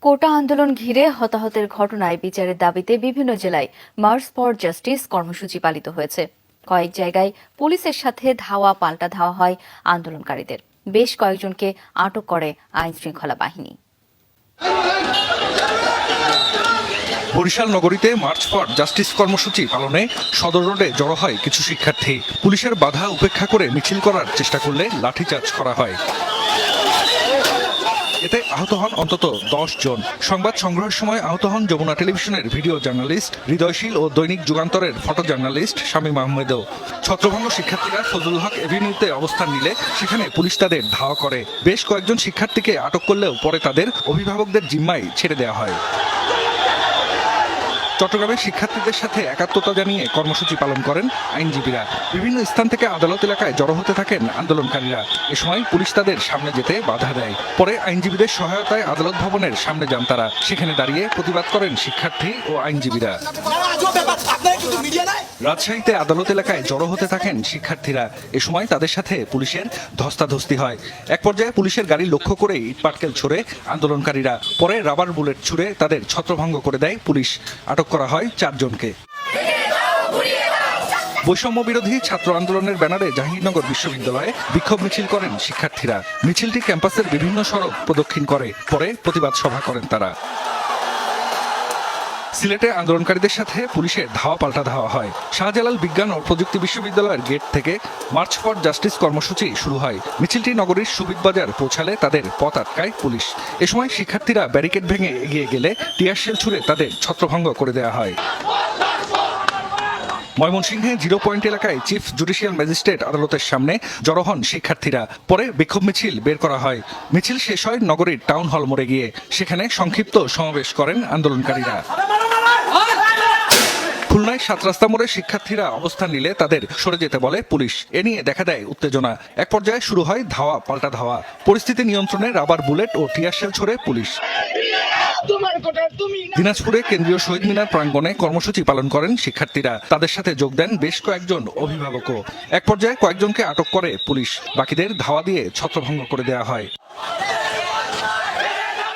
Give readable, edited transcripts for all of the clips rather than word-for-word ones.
কোটা আন্দোলন ঘিরে হতাহতের ঘটনায় বিচারের দাবিতে বিভিন্ন জেলায় মার্চ ফর জাস্টিস কর্মসূচি পালিত হয়েছে। কয়েক জায়গায় পুলিশের সাথে ধাওয়া পাল্টা ধাওয়া হয় আন্দোলনকারীদের। বেশ কয়েকজনকে আটক করে আইনশৃঙ্খলা বাহিনী। বরিশাল নগরীতে মার্চ ফর জাস্টিস কর্মসূচি পালনে সদর রোডে জড়ো হয় কিছু শিক্ষার্থী। পুলিশের বাধা উপেক্ষা করে মিছিল করার চেষ্টা করলে লাঠিচার্জ করা হয়। এতে আহত হন অন্তত 10 জন। সংবাদ সংগ্রহের সময় আহত হন যমুনা টেলিভিশনের ভিডিও জার্নালিস্ট হৃদয়শীল ও দৈনিক যুগান্তরের ফটো জার্নালিস্ট শামীম আহমেদও। ছত্রভঙ্গ শিক্ষার্থীরা ফজলুল হক এভিনিউতে অবস্থান নিলে সেখানে পুলিশ তাদের ধাওয়া করে। বেশ কয়েকজন শিক্ষার্থীকে আটক করলেও পরে তাদের অভিভাবকদের জিম্মায় ছেড়ে দেওয়া হয়। চট্টগ্রামে শিক্ষার্থীদের সাথে একাত্মতা জানিয়ে কর্মসূচি পালন করেন আইনজীবীরা। বিভিন্ন স্থান থেকে আদালত এলাকায় জড়ো হতে থাকেন আন্দোলনকারীরা। এ সময় পুলিশ তাদের সামনে যেতে বাধা দেয়। পরে আইনজীবীদের সহায়তায় আদালত ভবনের সামনে যান তারা। সেখানে দাঁড়িয়ে প্রতিবাদ করেন শিক্ষার্থী ও আইনজীবীরা। রাজশাহীতে আদালত এলাকায় জড়ো হতে থাকেন শিক্ষার্থীরা। এ সময় তাদের সাথে পুলিশের ধস্তাধস্তি হয়। এক পর্যায়ে পুলিশের গাড়ি লক্ষ্য করে ইটপাটকেল ছুড়ে আন্দোলনকারীরা। পরে রাবার বুলেট ছুড়ে তাদের ছত্রভঙ্গ করে দেয় পুলিশ। আটক করা হয় 4 জনকে। বৈষম্য বিরোধী ছাত্র আন্দোলনের ব্যানারে জাহাঙ্গীরনগর বিশ্ববিদ্যালয়ে বিক্ষোভ মিছিল করেন শিক্ষার্থীরা। মিছিলটি ক্যাম্পাসের বিভিন্ন সড়ক প্রদক্ষিণ করে। পরে প্রতিবাদ সভা করেন তারা। সিলেটে আন্দোলনকারীদের সাথে পুলিশের ধাওয়া পাল্টা ধাওয়া হয়। শাহজালাল বিজ্ঞান ও প্রযুক্তি বিশ্ববিদ্যালয়ের গেট থেকে মার্চ ফর জাস্টিস কর্মসূচি শুরু হয়। মিছিলটি নগরীর সুবিদ বাজার পৌঁছালে তাদের পথ আটকায় পুলিশ। এ সময় শিক্ষার্থীরা ব্যারিকেড ভেঙে এগিয়ে গেলে টিয়ার শেল ছুড়ে তাদের ছত্রভঙ্গ করে দেওয়া হয়। ময়মনসিংহে 0 পয়েন্ট এলাকায় চিফ জুডিশিয়াল ম্যাজিস্ট্রেট আদালতের সামনে জড়ো হন শিক্ষার্থীরা। পরে বিক্ষোভ মিছিল বের করা হয়। মিছিল শেষ হয় নগরীর টাউন হল মোড়ে গিয়ে। সেখানে সংক্ষিপ্ত সমাবেশ করেন আন্দোলনকারীরা। খুলনায় 7 রাস্তা মোড়ে শিক্ষার্থীরা অবস্থান নিলে তাদের সরে যেতে বলে পুলিশ। এ নিয়ে দেখা দেয় উত্তেজনা। এক পর্যায়ে শুরু হয় ধাওয়া পাল্টা ধাওয়া। পরিস্থিতি নিয়ন্ত্রণে রাবার বুলেট ও টিয়ার শেল ছড়ে পুলিশ। দিনাজপুরে কেন্দ্রীয় শহীদ মিনার প্রাঙ্গণে কর্মসূচি পালন করেন শিক্ষার্থীরা। তাদের সাথে যোগ দেন বেশ কয়েকজন অভিভাবকও। এক পর্যায়ে কয়েকজনকে আটক করে পুলিশ। বাকিদের ধাওয়া দিয়ে ছত্রভঙ্গ করে দেওয়া হয়।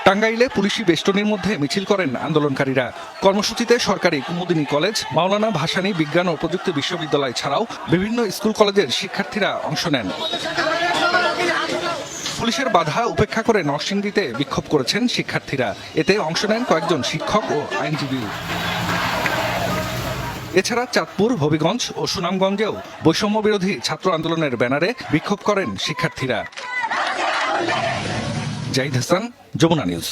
টাঙ্গাইলে পুলিশি বেষ্টনীর মধ্যে মিছিল করেন আন্দোলনকারীরা। কর্মসূচিতে সরকারি কুমুদিনী কলেজ, মাওলানা ভাসানী বিজ্ঞান ও প্রযুক্তি বিশ্ববিদ্যালয় ছাড়াও বিভিন্ন স্কুল কলেজের শিক্ষার্থীরা অংশ নেন। পুলিশের বাধা উপেক্ষা করে নরসিংদীতে বিক্ষোভ করেছেন শিক্ষার্থীরা। এতে অংশ নেন কয়েকজন শিক্ষক ও আইনজীবী। এছাড়া চাঁদপুর, হবিগঞ্জ ও সুনামগঞ্জেও বৈষম্য বিরোধী ছাত্র আন্দোলনের ব্যানারে বিক্ষোভ করেন শিক্ষার্থীরা। জাহিদ হাসান, যমুনা নিউজ।